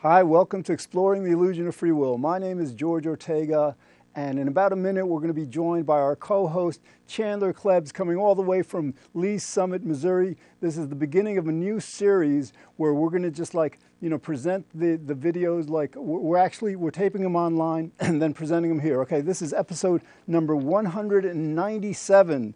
Hi, welcome to Exploring the Illusion of Free Will. My name is George Ortega, and in about a minute we're going to be joined by our co-host Chandler Klebbs, coming all the way from Lee's Summit, Missouri. This is the beginning of a new series where we're going to just present the videos. We're taping them online and then presenting them here. Okay, this is episode number 197,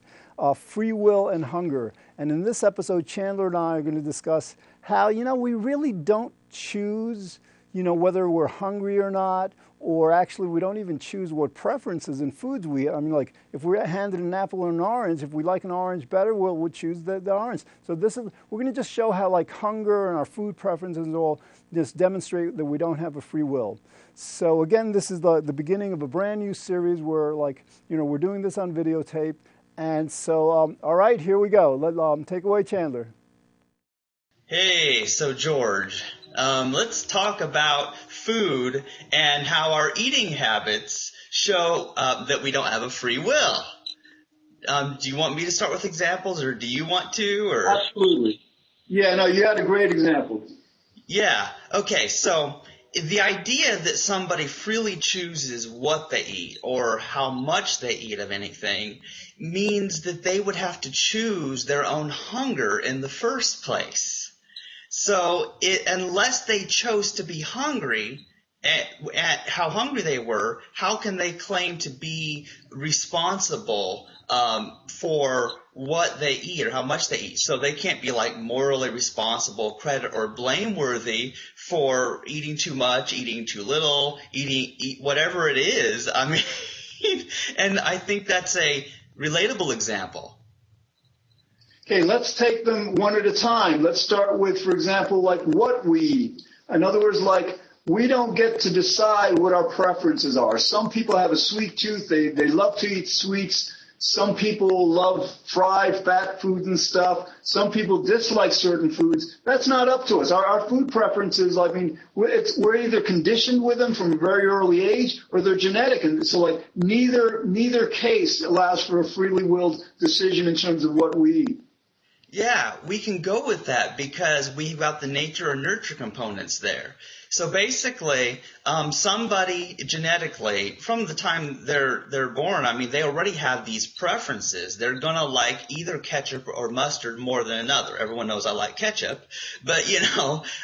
Free Will and Hunger. And in this episode, Chandler and I are going to discuss how, we really don't choose, whether we're hungry or not, or actually we don't even choose what preferences in foods we eat. If we're handed an apple or an orange, if we like an orange better, we'll choose the orange. So we're going to just show how hunger and our food preferences all just demonstrate that we don't have a free will. So again, this is the beginning of a brand new series where we're doing this on videotape. And so, all right, here we go. Take away, Chandler. Hey, so George, let's talk about food and how our eating habits show that we don't have a free will. Do you want me to start with examples, or do you want to? Or? Absolutely. Yeah, no, you had a great example. Yeah, okay, so the idea that somebody freely chooses what they eat or how much they eat of anything means that they would have to choose their own hunger in the first place. So unless they chose to be hungry, at how hungry they were, how can they claim to be responsible for what they eat or how much they eat? So they can't be morally responsible, credit or blameworthy for eating too much, eating too little, eat whatever it is. I mean, and I think that's a relatable example. Okay, let's take them one at a time. Let's start with, for example, what we eat. In other words, we don't get to decide what our preferences are. Some people have a sweet tooth. They love to eat sweets. Some people love fried fat foods and stuff. Some people dislike certain foods. That's not up to us. Our food preferences, we're either conditioned with them from a very early age or they're genetic. And so neither case allows for a freely willed decision in terms of what we eat. Yeah, we can go with that because we've got the nature or nurture components there. So basically, somebody genetically, from the time they're born, they already have these preferences. They're gonna like either ketchup or mustard more than another. Everyone knows I like ketchup, but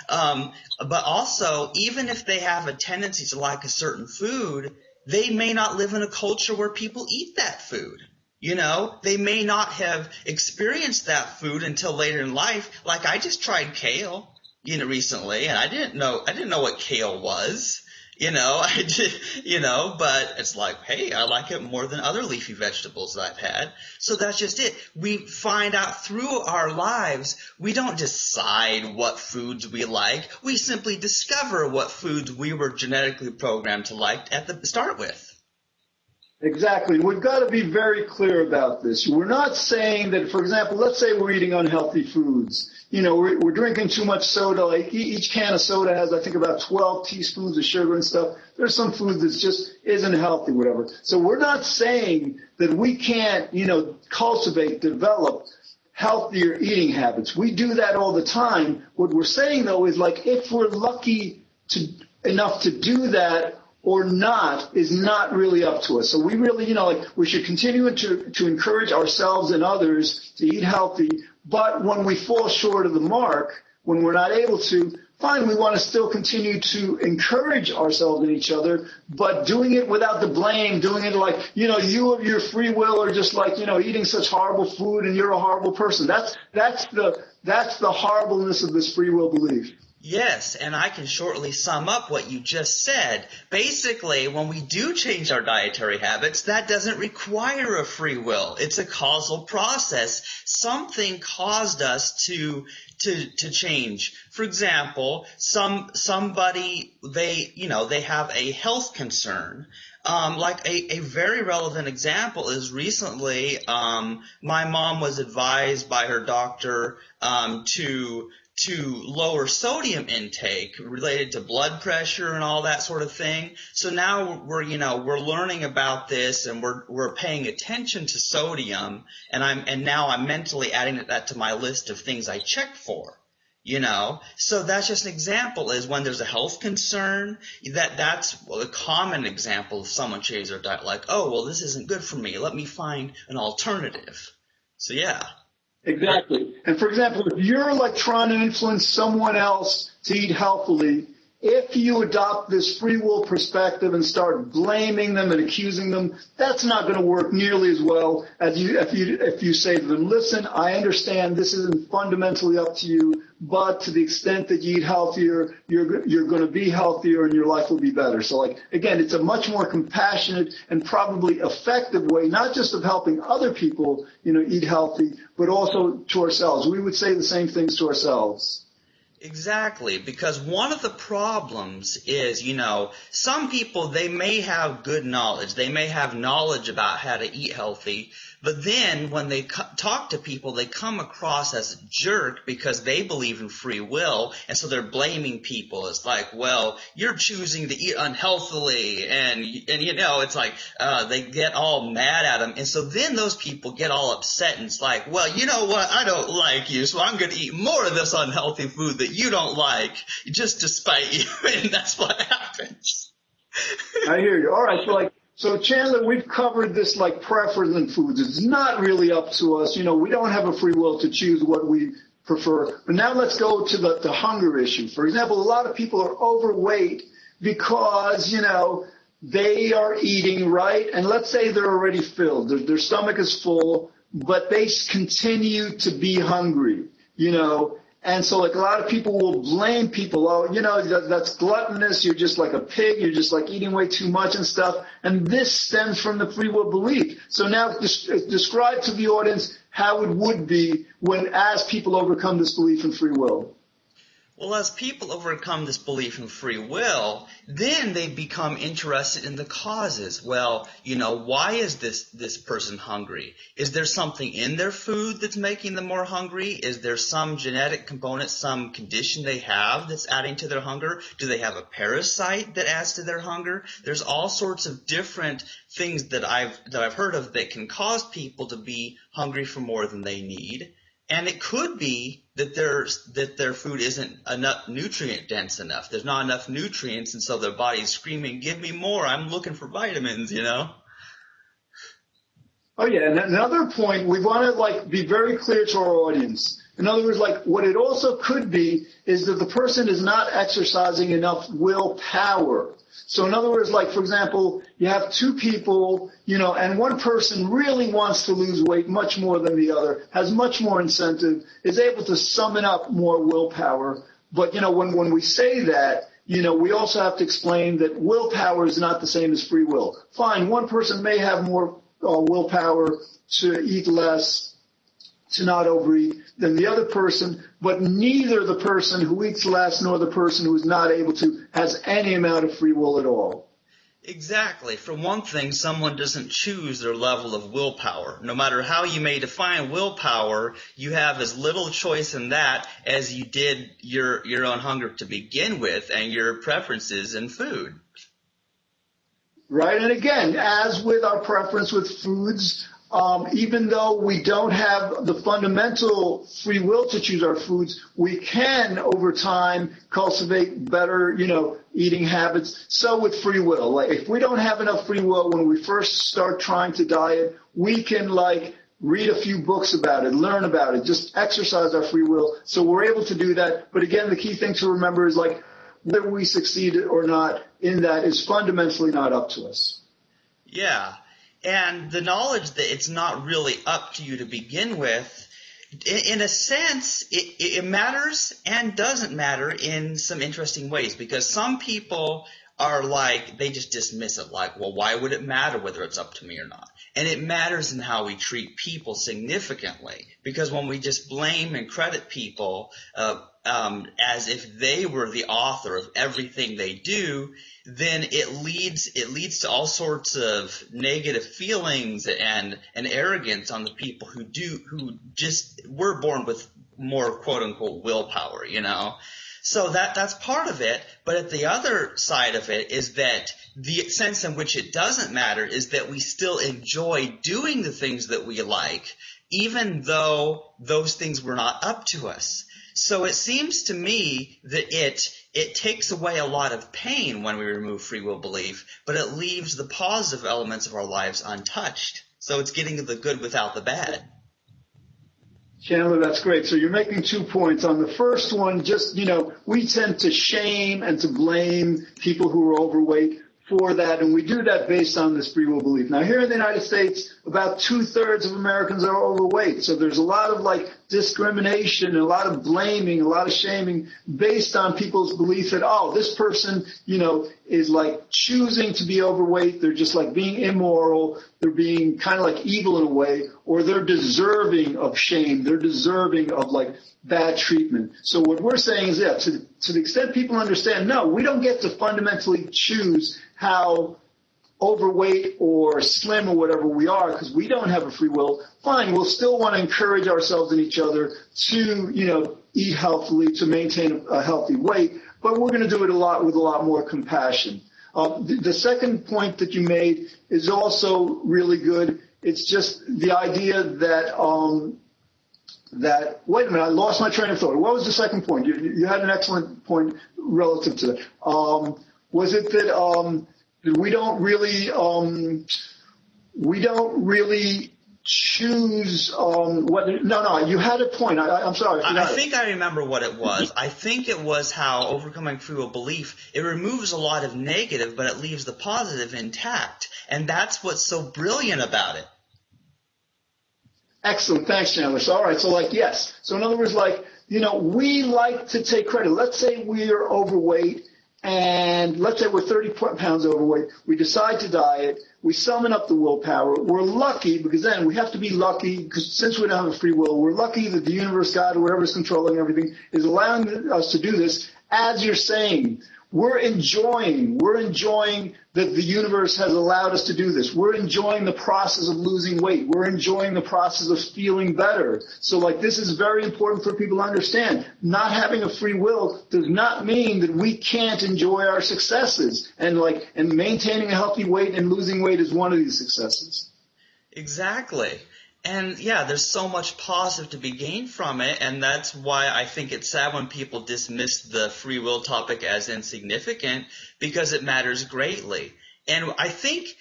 but also even if they have a tendency to like a certain food, they may not live in a culture where people eat that food. They may not have experienced that food until later in life. I just tried kale, recently, and I didn't know what kale was. I did, but it's hey, I like it more than other leafy vegetables that I've had. So that's just it. We find out through our lives, we don't decide what foods we like. We simply discover what foods we were genetically programmed to like at the start with. Exactly. We've got to be very clear about this. We're not saying that, for example, let's say we're eating unhealthy foods. We're drinking too much soda. Each can of soda has, I think, about 12 teaspoons of sugar and stuff. There's some food that just isn't healthy, whatever. So we're not saying that we can't, cultivate, develop healthier eating habits. We do that all the time. What we're saying, though, is if we're lucky enough to do that, or not is not really up to us. So we really, we should continue to encourage ourselves and others to eat healthy. But when we fall short of the mark, when we're not able to, fine, we want to still continue to encourage ourselves and each other, but doing it without the blame, doing it you of your free will are just eating such horrible food and you're a horrible person. That's the horribleness of this free will belief. Yes, and I can shortly sum up what you just said. Basically, when we do change our dietary habits, that doesn't require a free will. It's a causal process. Something caused us to change. For example, somebody they have a health concern. A very relevant example is recently my mom was advised by her doctor to lower sodium intake related to blood pressure and all that sort of thing. So now we're learning about this and we're paying attention to sodium, and now I'm mentally adding that to my list of things I check for. So that's just an example, is when there's a health concern, that's a common example of someone changes their diet, like, oh, well, this isn't good for me, let me find an alternative. So yeah. Exactly. And for example, if you're like trying to influence someone else to eat healthily, if you adopt this free will perspective and start blaming them and accusing them, that's not going to work nearly as well as if you say to them, listen, I understand this isn't fundamentally up to you, but to the extent that you eat healthier, you're going to be healthier and your life will be better. So like, again, it's a much more compassionate and probably effective way, not just of helping other people, eat healthy, but also to ourselves. We would say the same things to ourselves. Exactly, because one of the problems is, some people, they may have good knowledge. They may have knowledge about how to eat healthy, but then when they talk to people, they come across as a jerk because they believe in free will, and so they're blaming people. It's like, well, you're choosing to eat unhealthily, and it's like they get all mad at them, and so then those people get all upset, and it's like, well, you know what, I don't like you, so I'm going to eat more of this unhealthy food that you don't like, just to spite you, and that's what happens. I hear you. All right, so Chandler, we've covered this like preference in foods. It's not really up to us. We don't have a free will to choose what we prefer. But now let's go to the hunger issue. For example, a lot of people are overweight because, they are eating, right? And let's say they're already filled. Their stomach is full, but they continue to be hungry, And so like a lot of people will blame people. Oh, that's gluttonous. You're just like a pig. You're just like eating way too much and stuff. And this stems from the free will belief. So now describe to the audience how it would be as people overcome this belief in free will. Well, as people overcome this belief in free will, then they become interested in the causes. Well, why is this person hungry? Is there something in their food that's making them more hungry? Is there some genetic component, some condition they have that's adding to their hunger? Do they have a parasite that adds to their hunger? There's all sorts of different things that I've heard of that can cause people to be hungry for more than they need. And it could be that their food isn't enough nutrient dense enough. There's not enough nutrients, and so their body's screaming, "Give me more! I'm looking for vitamins," Oh yeah, and another point, we want to be very clear to our audience. In other words, what it also could be is that the person is not exercising enough willpower. So in other words, for example, you have two people, and one person really wants to lose weight much more than the other, has much more incentive, is able to summon up more willpower. But, when we say that, we also have to explain that willpower is not the same as free will. Fine, one person may have more willpower to eat less, to not overeat than the other person, but neither the person who eats less nor the person who is not able to has any amount of free will at all. Exactly. For one thing, someone doesn't choose their level of willpower. No matter how you may define willpower, you have as little choice in that as you did your own hunger to begin with and your preferences in food. Right. And again, as with our preference with foods, even though we don't have the fundamental free will to choose our foods, we can, over time, cultivate better, eating habits. So with free will, if we don't have enough free will when we first start trying to diet, we can, read a few books about it, learn about it, just exercise our free will. So we're able to do that. But again, the key thing to remember is, whether we succeed or not in that is fundamentally not up to us. Yeah. And the knowledge that it's not really up to you to begin with, in a sense, it matters and doesn't matter in some interesting ways, because some people are they just dismiss it well, why would it matter whether it's up to me or not? And it matters in how we treat people significantly, because when we just blame and credit people as if they were the author of everything they do, then it leads to all sorts of negative feelings and arrogance on the people who just were born with more quote unquote willpower, So that's part of it. But at the other side of it is that the sense in which it doesn't matter is that we still enjoy doing the things that we like. even though those things were not up to us. So it seems to me that it takes away a lot of pain when we remove free will belief, but it leaves the positive elements of our lives untouched. So it's getting the good without the bad. Chandler, that's great. So you're making 2 points. On the first one, just, we tend to shame and to blame people who are overweight for that, and we do that based on this free will belief. Now, here in the United States, about 2/3 of Americans are overweight. So there's a lot of discrimination, and a lot of blaming, a lot of shaming based on people's belief that, this person, is choosing to be overweight. They're just being immoral. They're being kind of evil in a way, or they're deserving of shame. They're deserving of bad treatment. So what we're saying is that to the extent people understand, no, we don't get to fundamentally choose how overweight or slim or whatever we are, because we don't have a free will. Fine, we'll still want to encourage ourselves and each other to, eat healthily, to maintain a healthy weight, but we're going to do it with a lot more compassion. The second point that you made is also really good. It's just the idea that wait a minute, I lost my train of thought. What was the second point? You had an excellent point relative to that. Was it that we don't really choose what? No, you had a point. I'm sorry. I think I remember what it was. I think it was how overcoming free will belief, it removes a lot of negative, but it leaves the positive intact. And that's what's so brilliant about it. Excellent. Thanks, Chandler. So, all right. So, yes. So, in other words, we like to take credit. Let's say we are overweight, and let's say we're 30 pounds overweight. We decide to diet. We summon up the willpower. We're lucky, because then we have to be lucky, because since we don't have a free will, we're lucky that the universe, God, or whoever's controlling everything, is allowing us to do this. As you're saying, we're enjoying that the universe has allowed us to do this. We're enjoying the process of losing weight. We're enjoying the process of feeling better. So this is very important for people to understand. Not having a free will does not mean that we can't enjoy our successes. And maintaining a healthy weight and losing weight is one of these successes. Exactly. And yeah, there's so much positive to be gained from it, and that's why I think it's sad when people dismiss the free will topic as insignificant, because it matters greatly. And I think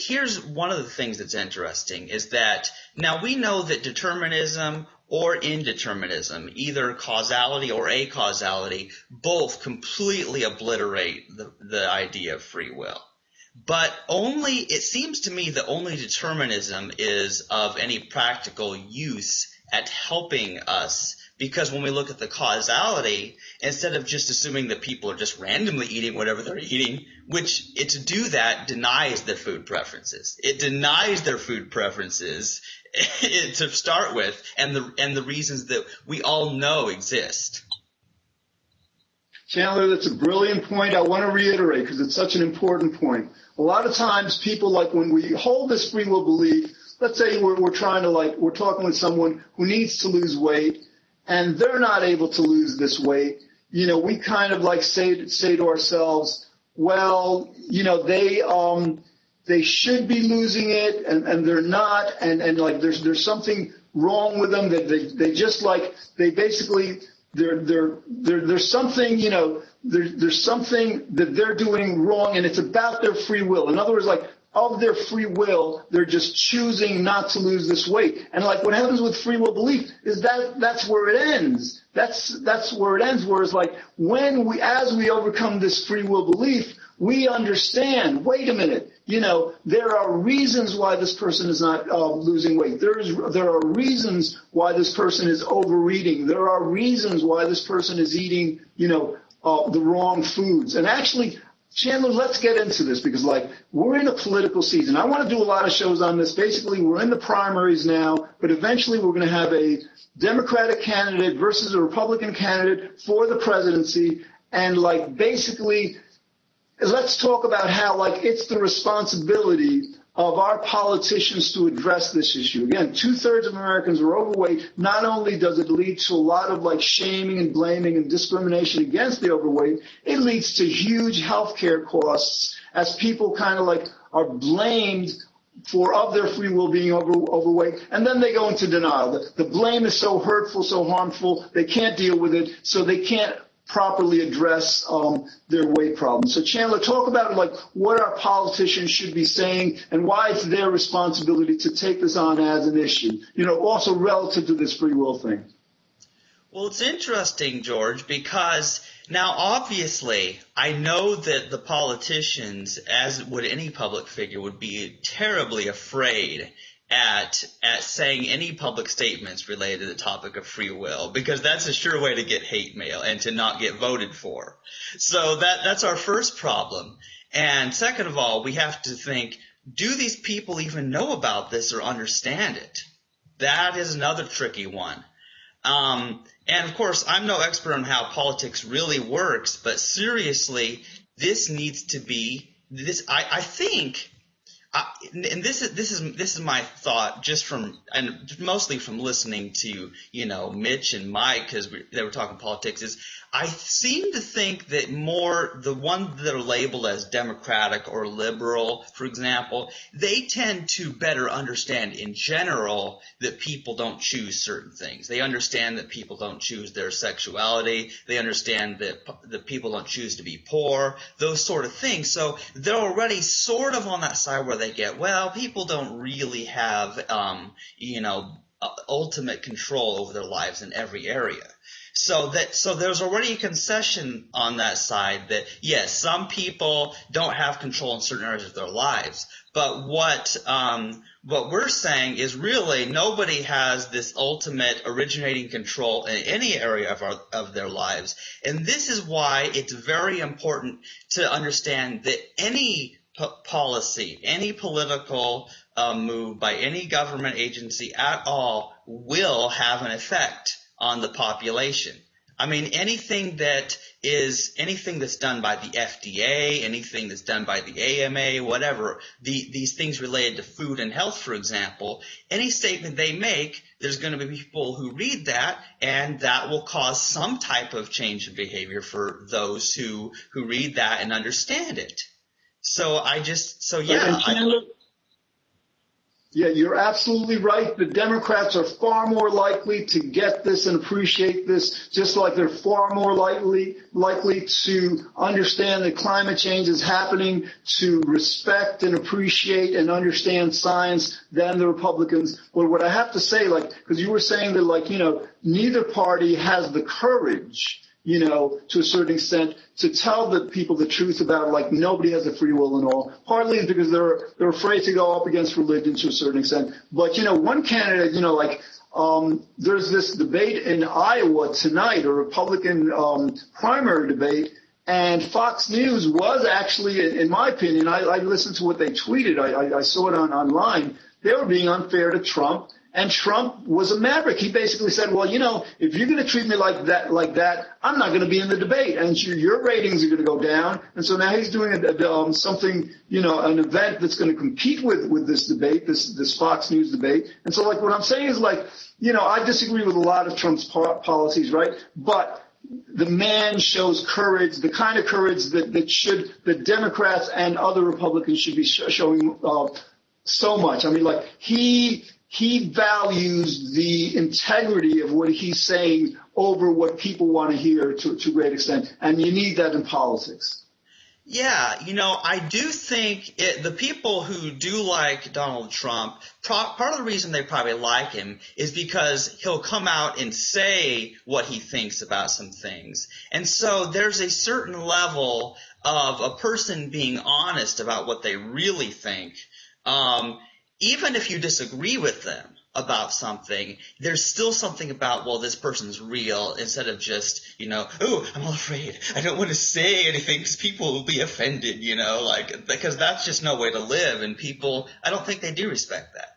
here's one of the things that's interesting is that now we know that determinism or indeterminism, either causality or acausality, both completely obliterate the idea of free will. But it seems to me that only determinism is of any practical use at helping us, because when we look at the causality, instead of just assuming that people are just randomly eating whatever they're eating, which to do that denies their food preferences. It denies their food preferences to start with, and the reasons that we all know exist. Chandler, that's a brilliant point. I want to reiterate because it's such an important point. A lot of times people, when we hold this free will belief, let's say we're trying to we're talking with someone who needs to lose weight and they're not able to lose this weight. We kind of say to ourselves, well, they should be losing it and they're not. And there's something wrong with them that they just they basically, there's something, there's something that they're doing wrong, and it's about their free will. In other words, of their free will, they're just choosing not to lose this weight. And what happens with free will belief is that's where it ends. That's where it ends. Whereas as we overcome this free will belief, we understand, wait a minute, there are reasons why this person is not losing weight. There are reasons why this person is overeating. There are reasons why this person is eating, the wrong foods. And actually, Chandler, let's get into this because we're in a political season. I want to do a lot of shows on this. Basically, we're in the primaries now, but eventually we're going to have a Democratic candidate versus a Republican candidate for the presidency. And basically, let's talk about how it's the responsibility of our politicians to address this issue. Again, 2/3 of Americans are overweight. Not only does it lead to a lot of shaming and blaming and discrimination against the overweight, it leads to huge healthcare costs as people kind of are blamed of their free will being overweight, and then they go into denial. The blame is so hurtful, so harmful, they can't deal with it, so they can't properly address their weight problem. So Chandler, talk about like what our politicians should be saying and why it's their responsibility to take this on as an issue, also relative to this free will thing. Well, it's interesting, George, because now obviously I know that the politicians, as would any public figure, would be terribly afraid at saying any public statements related to the topic of free will, because that's a sure way to get hate mail and to not get voted for. So that's our first problem. And second of all, we have to think, do these people even know about this or understand it? That is another tricky one. And of course, I'm no expert on how politics really works, but seriously, this needs to be this. I think. And this is my thought, just from, and mostly from listening to Mitch and Mike, because they were talking politics. Is I seem to think that more the ones that are labeled as Democratic or liberal, for example, they tend to better understand in general that people don't choose certain things. They understand that people don't choose their sexuality. They understand that people don't choose to be poor. Those sort of things. So they're already sort of on that side where they get, well, people don't really have, ultimate control over their lives in every area. So there's already a concession on that side that, yes, some people don't have control in certain areas of their lives. But what we're saying is really nobody has this ultimate originating control in any area of their lives. And this is why it's very important to understand that any policy, any political move by any government agency at all will have an effect on the population. I mean, anything that's done by the FDA, anything that's done by the AMA, whatever, these things related to food and health, for example, any statement they make, there's going to be people who read that, and that will cause some type of change in behavior for those who read that and understand it. Yeah, you're absolutely right. The Democrats are far more likely to get this and appreciate this, just like they're far more likely to understand that climate change is happening, to respect and appreciate and understand science than the Republicans. But what I have to say, because you were saying that, neither party has the courage, to a certain extent, to tell the people the truth about nobody has a free will and all. Partly is because they're afraid to go up against religion to a certain extent. But one candidate, there's this debate in Iowa tonight, a Republican primary debate, and Fox News was actually, in my opinion, I listened to what they tweeted. I saw it online. They were being unfair to Trump. And Trump was a maverick. He basically said, well, if you're going to treat me like that, I'm not going to be in the debate, and your ratings are going to go down. And so now he's doing something, an event that's going to compete with this debate, this Fox News debate. And so, what I'm saying is, I disagree with a lot of Trump's policies, right? But the man shows courage, the kind of courage that Democrats and other Republicans should be showing so much. I mean, he values the integrity of what he's saying over what people want to hear to a great extent. And you need that in politics. Yeah, I do think the people who do like Donald Trump, part of the reason they probably like him is because he'll come out and say what he thinks about some things. And so there's a certain level of a person being honest about what they really think. Even if you disagree with them about something, there's still something about, well, this person's real, instead of just, oh, I'm all afraid. I don't want to say anything because people will be offended, because that's just no way to live. And people, I don't think they do respect that.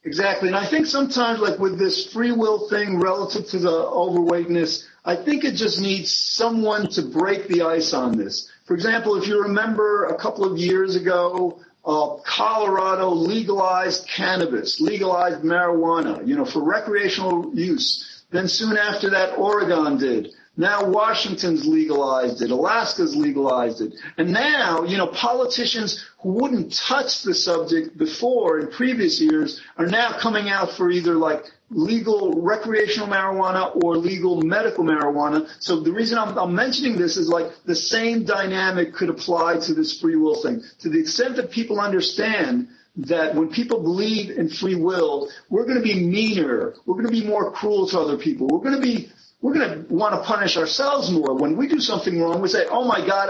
Exactly. And I think sometimes, with this free will thing relative to the overweightness, I think it just needs someone to break the ice on this. For example, if you remember a couple of years ago, Colorado legalized cannabis, legalized marijuana, for recreational use. Then soon after that, Oregon did. Now Washington's legalized it. Alaska's legalized it. And now, politicians who wouldn't touch the subject before in previous years are now coming out for either like legal recreational marijuana or legal medical marijuana. So the reason I'm mentioning this is like the same dynamic could apply to this free will thing. To the extent that people understand that when people believe in free will, we're going to be meaner. We're going to be more cruel to other people. We're going to want to punish ourselves more. When we do something wrong, we say, oh my God,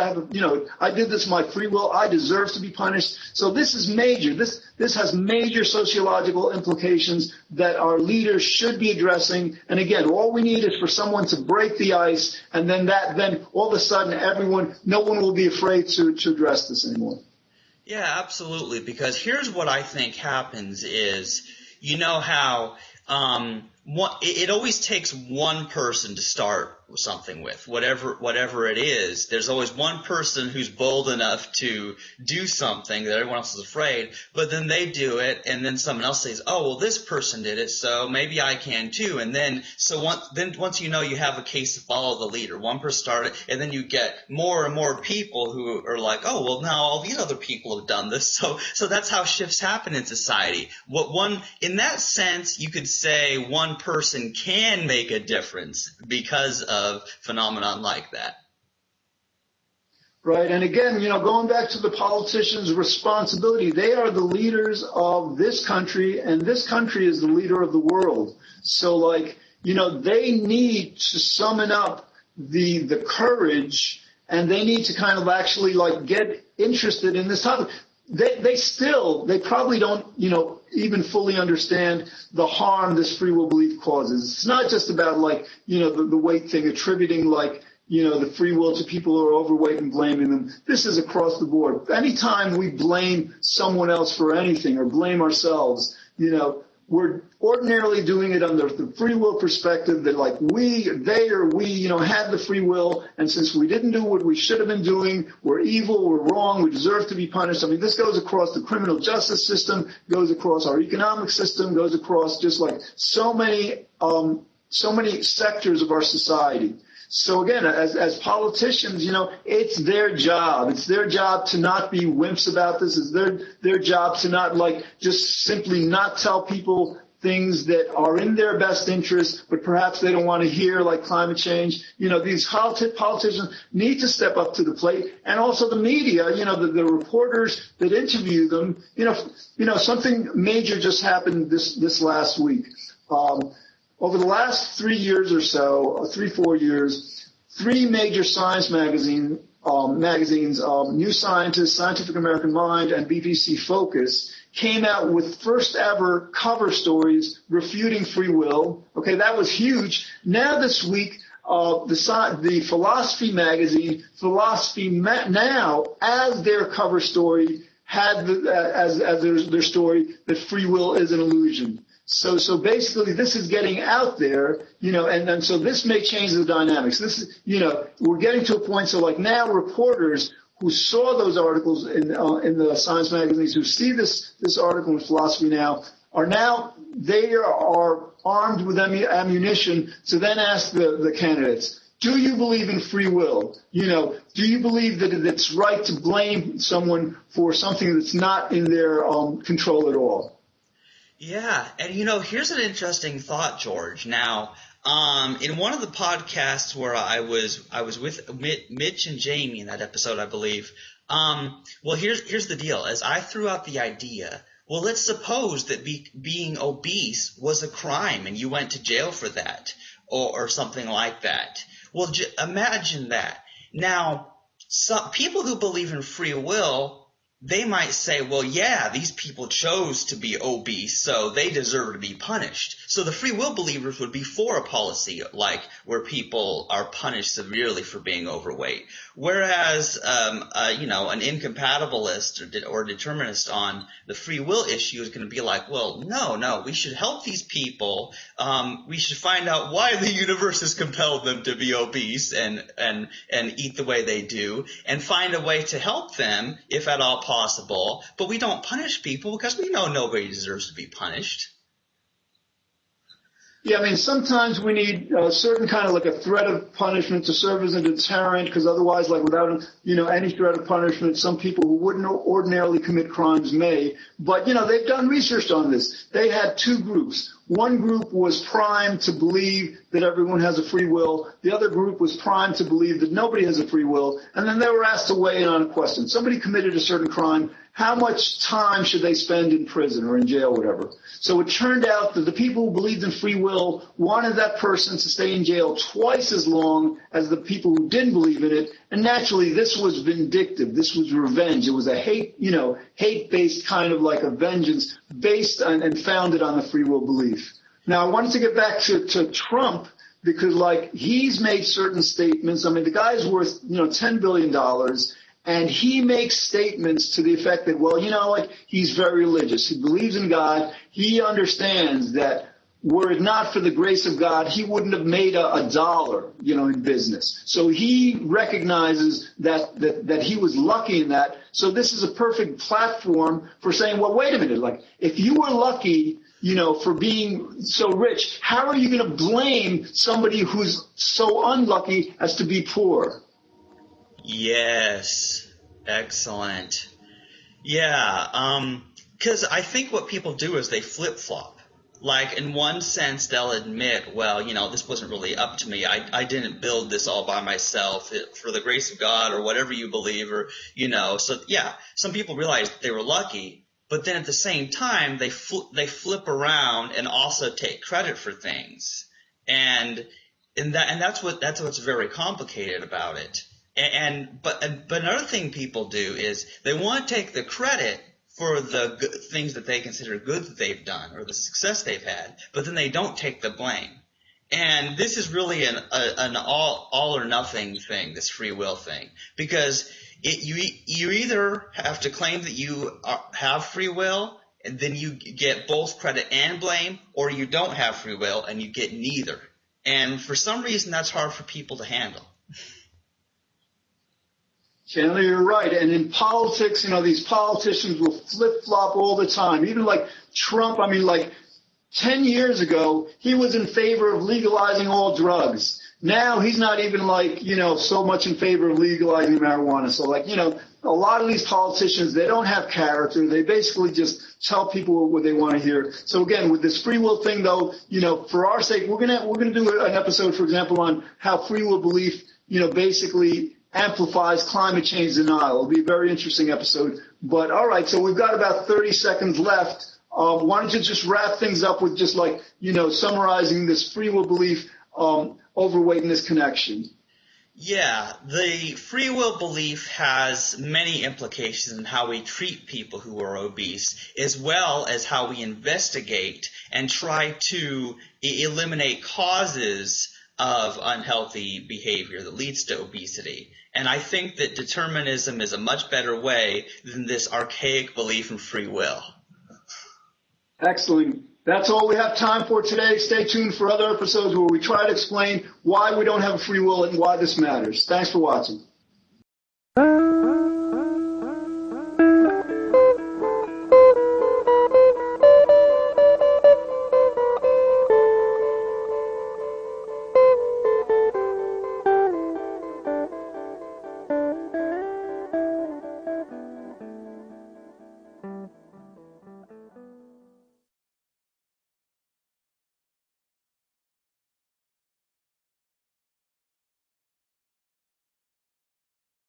I did this, my free will, I deserve to be punished. So this is major. This has major sociological implications that our leaders should be addressing. And again, all we need is for someone to break the ice, and then all of a sudden no one will be afraid to address this anymore. Yeah, absolutely. Because here's what I think happens is, how it always takes one person to start something with, whatever it is. There's always one person who's bold enough to do something that everyone else is afraid, but then they do it, and then someone else says, oh, well, this person did it, so maybe I can too. And then once you have a case to follow the leader, one person started, and then you get more and more people who are like, oh, well, now all these other people have done this. So that's how shifts happen in society. In that sense, you could say one person can make a difference because of phenomenon like that. Right. And again, going back to the politicians' responsibility, they are the leaders of this country, and this country is the leader of the world. So they need to summon up the courage, and they need to kind of actually get interested in this topic. They probably don't, even fully understand the harm this free will belief causes. It's not just about the weight thing, attributing the free will to people who are overweight and blaming them. This is across the board. Anytime we blame someone else for anything or blame ourselves, we're ordinarily doing it under the free will perspective that we had the free will, and since we didn't do what we should have been doing, we're evil, we're wrong, we deserve to be punished. I mean, this goes across the criminal justice system, goes across our economic system, goes across just so many sectors of our society. So again, as politicians, it's their job. It's their job to not be wimps about this. It's their job to not just simply not tell people things that are in their best interest, but perhaps they don't want to hear, like climate change. These politicians need to step up to the plate, and also the media. The reporters that interview them. Something major just happened this last week. Over the last 3 years or so, 4 years, 3 major science magazines, New Scientist, Scientific American Mind, and BBC Focus, came out with first ever cover stories refuting free will. Okay, that was huge. Now this week, the philosophy magazine, Philosophy Now, as their cover story, had as their story that free will is an illusion. So basically this is getting out there, and so this may change the dynamics. This is, we're getting to a point, so now reporters who saw those articles in the science magazines, who see this article in Philosophy Now, they are armed with ammunition to then ask the candidates, do you believe in free will? Do you believe that it's right to blame someone for something that's not in their control at all? Yeah, and here's an interesting thought, George. Now, in one of the podcasts where I was with Mitch and Jamie in that episode, I believe. Well, here's the deal. As I threw out the idea, well, let's suppose that being obese was a crime and you went to jail for that, or something like that. Well, imagine that. Now, some people who believe in free will, they might say, well, yeah, these people chose to be obese, so they deserve to be punished. So the free will believers would be for a policy where people are punished severely for being overweight. Whereas, an incompatibilist or determinist on the free will issue is going to be like, well, no, we should help these people. We should find out why the universe has compelled them to be obese and eat the way they do, and find a way to help them, if at all possible. But we don't punish people because we know nobody deserves to be punished. Yeah, I mean, sometimes we need a certain kind of like a threat of punishment to serve as a deterrent, because otherwise, like without, any threat of punishment, some people who wouldn't ordinarily commit crimes may. But, they've done research on this. They had two groups. One group was primed to believe that everyone has a free will. The other group was primed to believe that nobody has a free will. And then they were asked to weigh in on a question. Somebody committed a certain crime. How much time should they spend in prison or in jail, whatever? So it turned out that the people who believed in free will wanted that person to stay in jail twice as long as the people who didn't believe in it. And naturally, this was vindictive. This was revenge. It was a hate-based kind of like a vengeance based on and founded on the free will belief. Now, I wanted to get back to Trump because, like, he's made certain statements. I mean, the guy's worth, $10 billion. And he makes statements to the effect that, well, he's very religious. He believes in God. He understands that were it not for the grace of God, he wouldn't have made a dollar, in business. So he recognizes that he was lucky in that. So this is a perfect platform for saying, well, wait a minute. Like, if you were lucky, for being so rich, how are you going to blame somebody who's so unlucky as to be poor? Yes, excellent. Yeah, because I think what people do is they flip-flop. Like, in one sense, they'll admit, well, this wasn't really up to me. I didn't build this all by myself for the grace of God or whatever you believe or, So, yeah, some people realize they were lucky, but then at the same time, they flip around and also take credit for things. And that's what's very complicated about it. But another thing people do is they want to take the credit for the good things that they consider good that they've done or the success they've had, but then they don't take the blame. And this is really an all or nothing thing, this free will thing, because you either have to claim that you have free will, and then you get both credit and blame, or you don't have free will and you get neither. And for some reason, that's hard for people to handle. Chandler, you're right. And in politics, these politicians will flip-flop all the time. Even like Trump, 10 years ago, he was in favor of legalizing all drugs. Now he's not even so much in favor of legalizing marijuana. So a lot of these politicians, they don't have character. They basically just tell people what they want to hear. So again, with this free will thing though, for our sake, we're going to do an episode, for example, on how free will belief, basically amplifies climate change denial. It'll be a very interesting episode. But all right, so we've got about 30 seconds left. Why don't you just wrap things up with just summarizing this free will belief, overweight in this connection? Yeah, the free will belief has many implications in how we treat people who are obese, as well as how we investigate and try to eliminate causes of unhealthy behavior that leads to obesity. And I think that determinism is a much better way than this archaic belief in free will. Excellent. That's all we have time for today. Stay tuned for other episodes where we try to explain why we don't have a free will and why this matters. Thanks for watching.